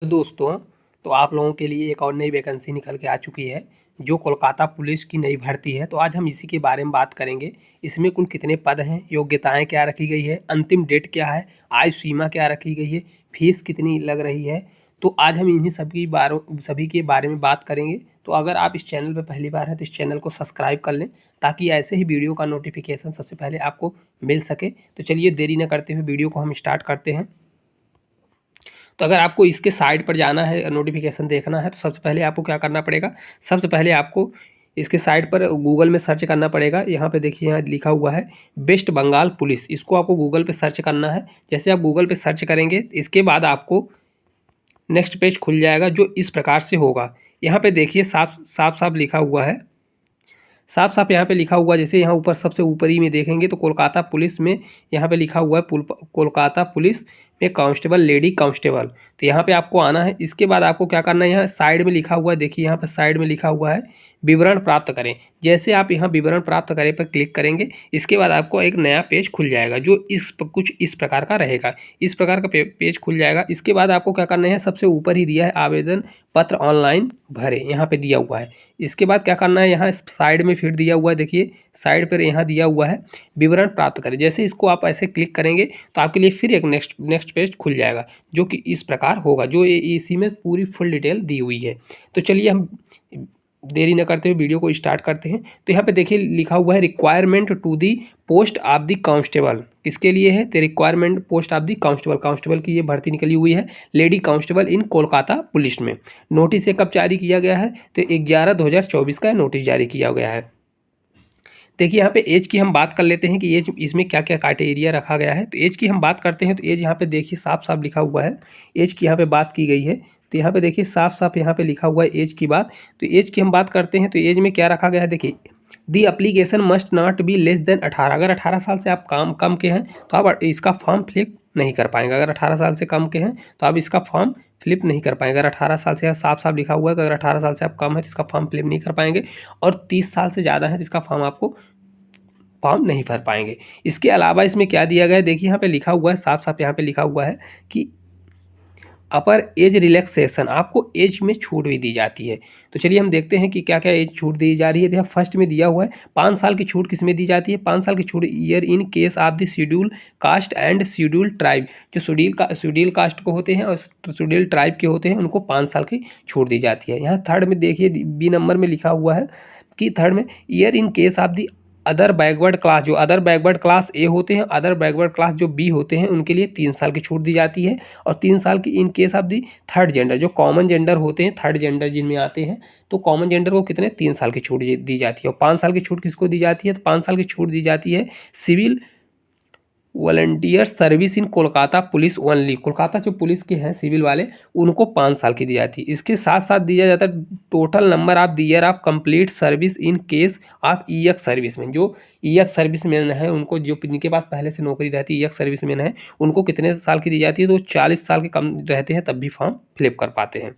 दोस्तों, तो आप लोगों के लिए एक और नई वैकेंसी निकल के आ चुकी है, जो कोलकाता पुलिस की नई भर्ती है। तो आज हम इसी के बारे में बात करेंगे। इसमें कुल कितने पद हैं, योग्यताएं क्या रखी गई है, अंतिम डेट क्या है, आयु सीमा क्या रखी गई है, फीस कितनी लग रही है। तो आज हम इन्हीं सभी के बारे में बात करेंगे। तो अगर आप इस चैनल पर पहली बार हैं तो इस चैनल को सब्सक्राइब कर लें, ताकि ऐसे ही वीडियो का नोटिफिकेशन सबसे पहले आपको मिल सके। तो चलिए देरी न करते हुए वीडियो को हम स्टार्ट करते हैं। तो अगर आपको इसके साइड पर जाना है, नोटिफिकेशन देखना है, तो सबसे पहले आपको क्या करना पड़ेगा। सबसे पहले आपको इसके साइड पर गूगल में सर्च करना पड़ेगा। यहाँ पे देखिए, यहाँ लिखा हुआ है वेस्ट बंगाल पुलिस। इसको आपको गूगल पे सर्च करना है। जैसे आप गूगल पे सर्च करेंगे, इसके बाद आपको नेक्स्ट पेज खुल जाएगा, जो इस प्रकार से होगा। यहाँ पे देखिए साफ साफ साफ लिखा हुआ है, साफ साफ यहाँ पे लिखा हुआ। जैसे यहाँ ऊपर सबसे ऊपरी में देखेंगे तो कोलकाता पुलिस में यहाँ पे लिखा हुआ है कोलकाता पुलिस में कांस्टेबल, लेडी कांस्टेबल। तो यहाँ पे आपको आना है। इसके बाद आपको क्या करना है, यहाँ साइड में लिखा हुआ है, देखिए यहाँ पे साइड में लिखा हुआ है विवरण प्राप्त करें। जैसे आप यहाँ विवरण प्राप्त करें पर क्लिक करेंगे, इसके बाद आपको एक नया पेज खुल जाएगा, जो कुछ इस प्रकार का रहेगा। इस प्रकार का पेज खुल जाएगा। इसके बाद आपको क्या करना है, सबसे ऊपर ही दिया है आवेदन पत्र ऑनलाइन भरें, यहाँ पे दिया हुआ है। इसके बाद क्या करना है, यहाँ साइड में फिर दिया हुआ है, देखिए साइड पर यहाँ दिया हुआ है विवरण प्राप्त करें। जैसे इसको आप ऐसे क्लिक करेंगे तो आपके लिए फिर एक नेक्स्ट पेज खुल जाएगा, जो कि इस प्रकार होगा, जो इसी में पूरी फुल डिटेल दी हुई है। तो चलिए हम देरी न करते हुए वीडियो को स्टार्ट करते हैं। तो यहाँ पे देखिए लिखा हुआ है requirement to the post of the constable. किसके लिए है, तो requirement post of the constable, constable की ये भर्ती निकली हुई है, lady constable in Kolkata police में। नोटिस ये कब जारी किया गया है, तो 11/2024 का नोटिस जारी किया गया है। देखिए यहाँ पे एज की हम बात कर लेते हैं कि एज इसमें क्या क्या क्राइटेरिया रखा गया है। तो एज की हम बात करते हैं, तो एज यहाँ पे देखिए साफ साफ लिखा हुआ है, एज की यहाँ पे बात की गई है। तो यहाँ पे देखिए साफ साफ यहाँ पे लिखा हुआ है एज की बात। तो एज की हम बात करते हैं, तो एज में क्या रखा गया है, देखिए the application must not be less than 18। अगर 18 साल से आप कम के हैं तो आप इसका फॉर्म फिलिप नहीं कर पाएंगे। अगर 18 साल से कम के हैं तो आप इसका फॉर्म फिलिप नहीं कर पाएंगे। अगर 18 साल से, साफ साफ लिखा हुआ है कि अगर 18 साल से आप कम है तो इसका फॉर्म फिलिप नहीं कर पाएंगे, और 30 साल से ज़्यादा है तो इसका फॉर्म नहीं भर पाएंगे। इसके अलावा इसमें क्या दिया गया है, देखिए यहाँ पे लिखा हुआ है, साफ साफ यहाँ पे लिखा हुआ है कि अपर एज रिलैक्सेशन, आपको एज में छूट भी दी जाती है। तो चलिए हम देखते हैं कि क्या क्या एज छूट दी जा रही है। देखिए फर्स्ट में दिया हुआ है 5 साल की छूट किस में दी जाती है, 5 साल की छूट year in case of the schedule caste and schedule tribe. जो शेड्यूल कास्ट को होते हैं और शेड्यूल ट्राइब के होते हैं, उनको 5 साल की छूट दी जाती है। यहाँ थर्ड में देखिए बी नंबर में लिखा हुआ है कि थर्ड में year in case of the other backward class, जो अदर बैकवर्ड क्लास ए होते हैं, अदर बैकवर्ड क्लास जो बी होते हैं, उनके लिए 3 साल की छूट दी जाती है। और 3 साल की इन case of the third gender, जो कॉमन जेंडर होते हैं, थर्ड जेंडर जिनमें आते हैं, तो कॉमन जेंडर को कितने 3 साल की छूट दी जाती है। और 5 साल की छूट किसको दी जाती है, तो 5 साल की छूट दी जाती है civil volunteer service in Kolkata police only. Kolkata जो पुलिस के हैं सिविल वाले, उनको 5 साल की दी जाती है। इसके साथ साथ दिया जाता है total number of the year of complete service in case of ex service में। जो ईएक्स सर्विस मैन है, उनको जो जिनके पास पहले से नौकरी रहती है, ईएक्स सर्विस मैन है, उनको कितने साल की दी जाती है, तो 40 साल के कम रहते हैं तब भी फॉर्म फिलअप कर पाते हैं।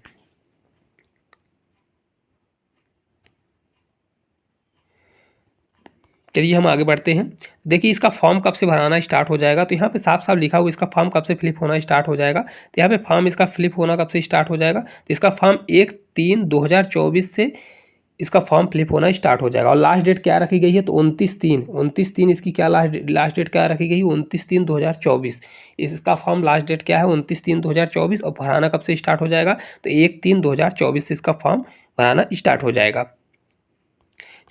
चलिए हम आगे बढ़ते हैं। देखिए इसका फॉर्म कब से भराना स्टार्ट हो जाएगा, तो यहाँ पे साफ साफ लिखा हुआ इसका फॉर्म कब से फिलिप होना स्टार्ट हो जाएगा। तो यहाँ पे फॉर्म इसका फिलिप होना कब से स्टार्ट हो जाएगा, तो इसका फॉर्म 1/3/2024 से इसका फॉर्म फिलिप होना स्टार्ट हो जाएगा। और लास्ट डेट क्या रखी गई है, तो 29/3 इसकी क्या लास्ट डेट क्या रखी गई है, 29/3/2024। इसका फॉर्म लास्ट डेट क्या है, 29/3/2024। और भराना कब से स्टार्ट हो जाएगा, तो 1/3/2024 से इसका फॉर्म भराना स्टार्ट हो जाएगा।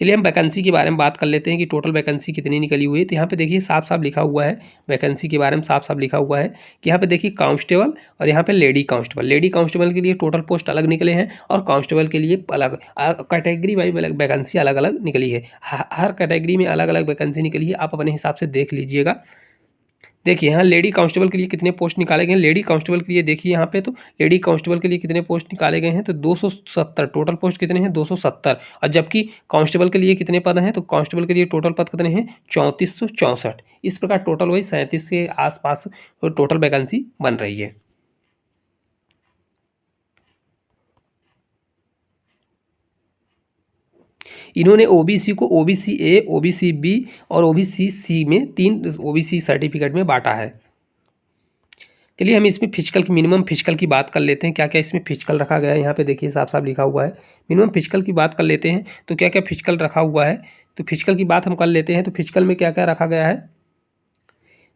चलिए हम वैकेंसी के बारे में बात कर लेते हैं कि टोटल वैकेंसी कितनी निकली हुई है। तो यहाँ पे देखिए साफ साफ लिखा हुआ है, वैकेंसी के बारे में साफ साफ लिखा हुआ है कि यहाँ पे देखिए कांस्टेबल और यहाँ पे लेडी कांस्टेबल। लेडी कांस्टेबल के लिए टोटल पोस्ट अलग निकले हैं, और कांस्टेबल के लिए अलग कैटेगरी वाइज वैकेंसी अलग अलग निकली है। हर कैटेगरी में अलग अलग वैकेंसी निकली है, आप अपने हिसाब से देख लीजिएगा। देखिए यहाँ लेडी कांस्टेबल के लिए कितने पोस्ट निकाले गए हैं। लेडी कांस्टेबल के लिए देखिए यहाँ पे, तो लेडी कांस्टेबल के लिए कितने पोस्ट निकाले गए हैं, तो 270 टोटल पोस्ट कितने हैं, 270। और जबकि कांस्टेबल के लिए कितने पद हैं, तो कांस्टेबल के लिए टोटल पद कितने हैं, 3464। इस प्रकार टोटल वही 37 के आसपास टोटल वैकेंसी बन रही है। इन्होंने ओबीसी को ओबीसी ए, ओबीसी बी और ओबीसी सी में 3 ओबीसी सर्टिफिकेट में बांटा है। चलिए हम इसमें फिजिकल की मिनिमम फिजिकल की बात कर लेते हैं, क्या क्या इसमें फिजिकल रखा गया है। यहाँ पे देखिए साफ साफ लिखा हुआ है। मिनिमम फिजिकल की बात कर लेते हैं तो क्या क्या फिजिकल रखा हुआ है, तो फिजिकल की बात हम कर लेते हैं। तो फिजिकल में क्या क्या रखा गया है,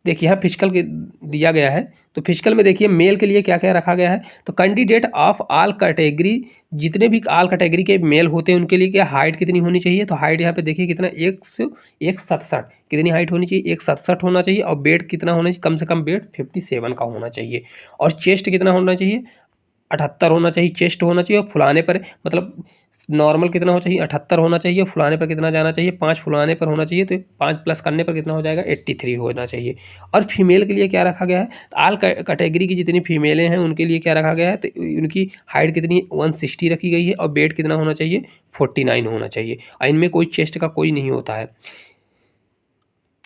देखिए यहाँ फिजिकल के दिया गया है। तो फिजिकल में देखिए मेल के लिए क्या क्या रखा गया है, तो कैंडिडेट ऑफ ऑल कैटेगरी, जितने भी ऑल कैटेगरी के मेल होते हैं उनके लिए क्या हाइट कितनी होनी चाहिए, तो हाइट यहाँ पे देखिए कितना 167, कितनी हाइट होनी चाहिए 167 होना चाहिए। और वेट कितना होना चाहिए, कम से कम वेट 57 का होना चाहिए। और चेस्ट कितना होना चाहिए, 78 होना चाहिए चेस्ट होना चाहिए। और फुलाने पर मतलब नॉर्मल कितना होना चाहिए, 78 होना चाहिए। फुलाने पर कितना जाना चाहिए, 5 फुलाने पर होना चाहिए, तो 5 प्लस करने पर कितना हो जाएगा 83 होना चाहिए। और फीमेल के लिए क्या रखा गया है, तो आल कैटेगरी की जितनी फीमेलें हैं उनके लिए क्या रखा गया है, तो उनकी हाइट कितनी 160 रखी गई है। और वेट कितना होना चाहिए 49 होना चाहिए। और इनमें कोई चेस्ट का कोई नहीं होता है।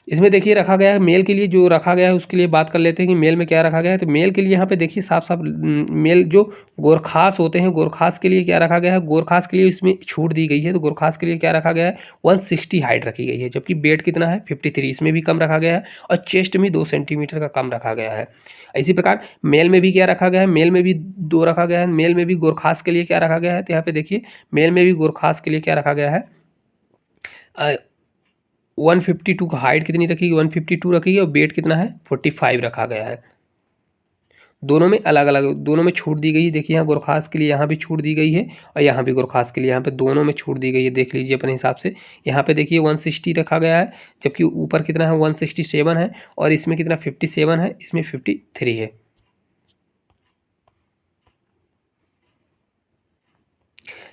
इसमें देखिए रखा गया है मेल के लिए, जो रखा गया है उसके लिए बात कर लेते हैं कि मेल में क्या रखा गया है। तो मेल के लिए यहाँ पे देखिए साफ साफ मेल जो गोरखास होते हैं, गोरखास के लिए क्या रखा गया है, गोरखास के लिए इसमें छूट दी गई है। तो गोरखास के लिए क्या रखा गया है, 160 हाइट रखी गई है। जबकि वेट कितना है 53, इसमें भी कम रखा गया है। और चेस्ट में 2 सेंटीमीटर का कम रखा गया है। इसी प्रकार मेल में भी क्या रखा गया है, मेल में भी 2 रखा गया है। मेल में भी गोरखास के लिए क्या रखा गया है, तो यहाँ पे देखिए मेल में भी गोरखास के लिए क्या रखा गया है, 152 का हाइट कितनी रखी गई, 152 रखी गई। और वेट कितना है 45 रखा गया है। दोनों में अलग अलग, दोनों में छूट दी गई है। देखिए यहाँ गोरखास के लिए यहाँ भी छूट दी गई है, और यहाँ भी गोरखास के लिए यहाँ पे दोनों में छूट दी गई है। देख लीजिए अपने हिसाब से। यहाँ पे देखिए 160 रखा गया है, जबकि ऊपर कितना है 167 है। और इसमें कितना 57 है, इसमें 53 है।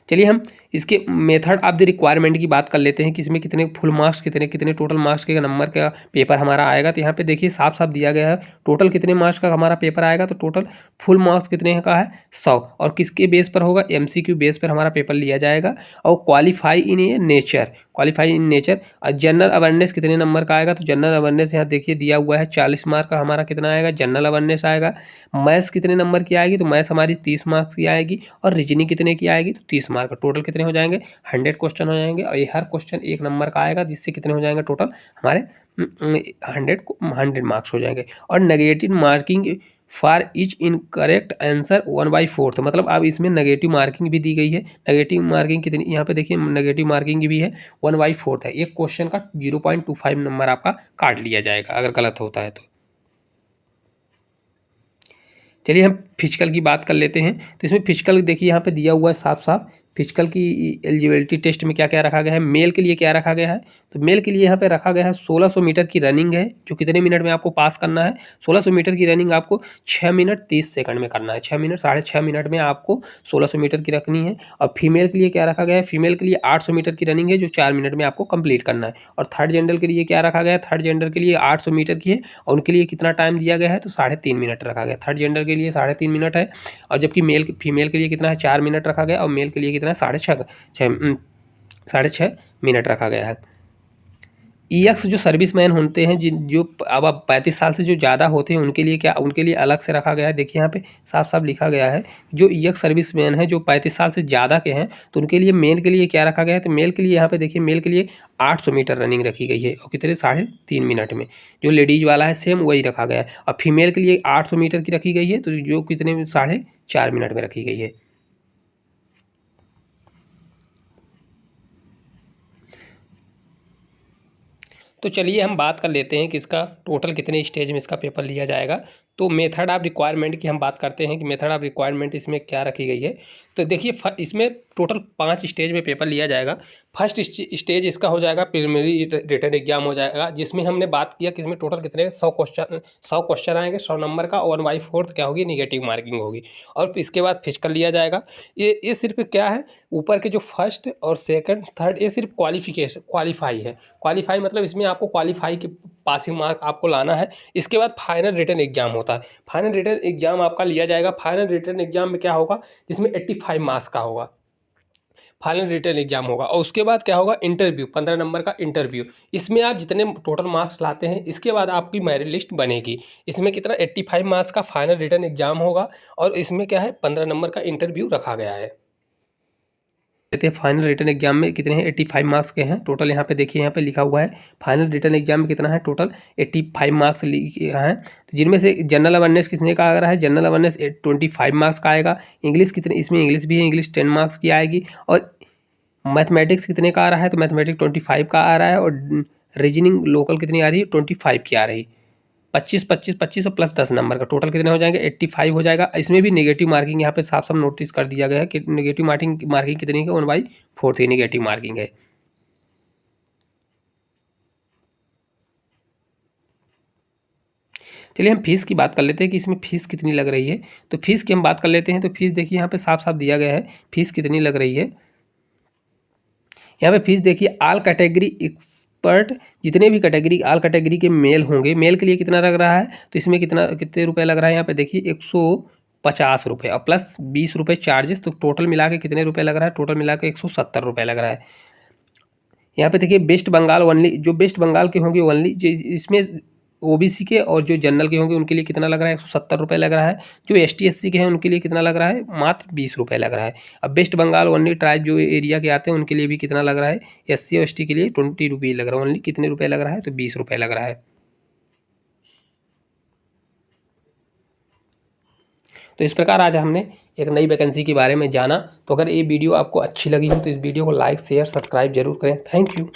चलिए हम इसके मेथड ऑफ द रिक्वायरमेंट की बात कर लेते हैं कि इसमें कितने फुल मार्क्स, कितने कितने टोटल मार्क्स के नंबर का पेपर हमारा आएगा। तो यहाँ पे देखिए साफ साफ दिया गया है टोटल कितने मार्क्स का हमारा पेपर आएगा। तो टोटल फुल मार्क्स कितने का है 100। और किसके बेस पर होगा, MCQ बेस पर हमारा पेपर लिया जाएगा। और qualify in nature, qualify in nature. और जनरल अवेयरनेस कितने नंबर का आएगा, तो जनरल अवेयरनेस यहाँ देखिए दिया हुआ है 40 मार्क का हमारा कितना आएगा जनरल अवेयरनेस आएगा। मैथ्स कितने नंबर की आएगी, तो मैथ्स हमारी 30 मार्क्स की आएगी। और रीजनिंग कितने की आएगी, तो 30 मार्क। टोटल कितने हो जाएंगे 100 क्वेश्चन हो जाएंगे। और ये हर क्वेश्चन 1 नंबर का आएगा, जिससे कितने हो जाएंगे टोटल हमारे 100 मार्क्स हो जाएंगे। और negative marking for each incorrect answer 1/4, मतलब अब इसमें नेगेटिव मार्किंग भी दी गई है। नेगेटिव मार्किंग कितनी, यहाँ पे देखिए नेगेटिव मार्किंग भी है 1/4 है। एक क्वेश्चन का 0.25 नंबर आपका काट लिया जाएगा अगर गलत होता है तो। चलिए हम फिजिकल की बात कर लेते हैं। तो इसमें फिजिकल देखिए यहाँ पे दिया हुआ है साफ साफ फिजिकल की एलिजिबिलिटी टेस्ट में क्या क्या रखा गया है। मेल के लिए क्या रखा गया है, तो मेल के लिए यहाँ पे रखा गया है 1600 मीटर की रनिंग है, जो कितने मिनट में आपको पास करना है। 1600 मीटर की रनिंग आपको 6 मिनट 30 सेकंड में करना है। 6 मिनट 6.5 मिनट में आपको 1600 मीटर की रखनी है। और फीमेल के लिए क्या रखा गया है, फीमेल के लिए 800 मीटर की रनिंग है, जो 4 मिनट में आपको कंप्लीट करना है। और थर्ड जेंडर के लिए क्या रखा गया है, थर्ड जेंडर के लिए 800 मीटर की है, और उनके लिए कितना टाइम दिया गया है, तो 3.5 मिनट रखा गया। थर्ड जेंडर के लिए 3.5 मिनट है। और जबकि फीमेल के लिए कितना है 4 मिनट रखा गया। और मेल के लिए कितना है 6.5 मिनट रखा गया है। EX जो सर्विस मैन होते हैं जिन जो अब 35 साल से जो ज़्यादा होते हैं उनके लिए क्या, उनके लिए अलग से रखा गया है। देखिए यहाँ पे साफ साफ लिखा गया है जो EX सर्विस मैन है जो 35 साल से ज़्यादा के हैं, तो उनके लिए मेल के लिए क्या रखा गया है, तो मेल के लिए यहाँ पे देखिए मेल के लिए 800 मीटर रनिंग रखी गई है, और कितने 3.5 मिनट में। जो लेडीज़ वाला है सेम वही रखा गया है। और फीमेल के लिए 800 मीटर की रखी गई है, तो जो कितने 4.5 मिनट में रखी गई है। तो चलिए हम बात कर लेते हैं कि इसका टोटल कितने स्टेज में इसका पेपर लिया जाएगा। तो मेथड ऑफ रिक्वायरमेंट की हम बात करते हैं कि मेथड ऑफ रिक्वायरमेंट इसमें क्या रखी गई है। तो देखिए इसमें टोटल 5 स्टेज में पेपर लिया जाएगा। फर्स्ट स्टेज इसका हो जाएगा प्रिलिमिनरी रिटन एग्जाम हो जाएगा, जिसमें हमने बात किया कि इसमें टोटल कितने 100 क्वेश्चन आएंगे 100 नंबर का। 1/4 क्या होगी नेगेटिव मार्किंग होगी। और इसके बाद फिजिकल लिया जाएगा। ये सिर्फ क्या है, ऊपर के जो फर्स्ट और सेकंड थर्ड ये सिर्फ क्वालिफाई है। क्वालिफाई मतलब इसमें आपको क्वालिफाई के पासिंग मार्क आपको लाना है। इसके बाद फाइनल रिटन एग्जाम होता है। फाइनल रिटन एग्जाम आपका लिया जाएगा। फाइनल रिटन एग्जाम में क्या होगा, जिसमें 85 मार्क्स का होगा फाइनल रिटन एग्जाम होगा। और उसके बाद क्या होगा, इंटरव्यू 15 नंबर का इंटरव्यू। इसमें आप जितने टोटल मार्क्स लाते हैं इसके बाद आपकी मेरिट लिस्ट बनेगी। इसमें कितना 85 मार्क्स का फाइनल रिटन एग्जाम होगा, और इसमें क्या है 15 नंबर का इंटरव्यू रखा गया है। लेते हैं फाइनल रिटन एग्जाम में कितने हैं, 85 मार्क्स के हैं टोटल। यहाँ पे देखिए, यहाँ पे लिखा हुआ है फाइनल रिटन एग्जाम में कितना है, टोटल 85 मार्क्स लिखा है। तो जिनमें से जनरल अवेयरनेस कितने का आ रहा है, जनरल अवेयरनेस 25 मार्क्स का आएगा। इंग्लिश कितने, इसमें इंग्लिश भी है, इंग्लिश 10 मार्क्स की आएगी। और मैथमेटिक्स कितने का आ रहा है, तो मैथमेटिक्स 25 का आ रहा है। और रीजनिंग लोकल कितनी आ रही है, 25 की आ रही। 25 और प्लस 10 नंबर का टोटल कितने हो जाएंगे, 85 हो जाएगा। इसमें भी नेगेटिव मार्किंग यहाँ पे साफ साफ नोटिस कर दिया गया है कि नेगेटिव मार्किंग कितनी है, 1/4 की नेगेटिव मार्किंग है। चलिए हम फीस की बात कर लेते हैं कि इसमें फीस कितनी लग रही है। तो फीस की हम बात कर लेते हैं। तो फीस देखिए, यहाँ पे साफ साफ दिया गया है फीस कितनी लग रही है। यहाँ पे फीस देखिए, ऑल कैटेगरी एक्सपर्ट, जितने भी कैटेगरी ऑल कैटेगरी के मेल होंगे, मेल के लिए कितना लग रहा है, तो इसमें कितने रुपए लग रहा है, यहाँ पे देखिए 150 रुपये और प्लस 20 रुपये चार्जेस। तो टोटल मिला के कितने रुपये लग रहा है, टोटल मिला के 170 रुपये लग रहा है। यहाँ पे देखिए वेस्ट बंगाल ओनली, जो वेस्ट बंगाल के होंगे ओनली, इसमें ओबीसी के और जो जनरल के होंगे उनके लिए कितना लग रहा है, 170 रुपये लग रहा है। जो एसटी एससी के हैं उनके लिए कितना लग रहा है, मात्र 20 रुपये लग रहा है। अब वेस्ट बंगाल ओनली ट्राइब जो एरिया के आते हैं उनके लिए भी कितना लग रहा है, एससी और एसटी के लिए 20 रुपये लग रहा है। ओनली कितने रुपये लग रहा है, तो 20 रुपये लग रहा है। तो इस प्रकार आज हमने एक नई वैकेंसी के बारे में जाना। तो अगर ये वीडियो आपको अच्छी लगी हो तो इस वीडियो को लाइक शेयर सब्सक्राइब जरूर करें। Thank you.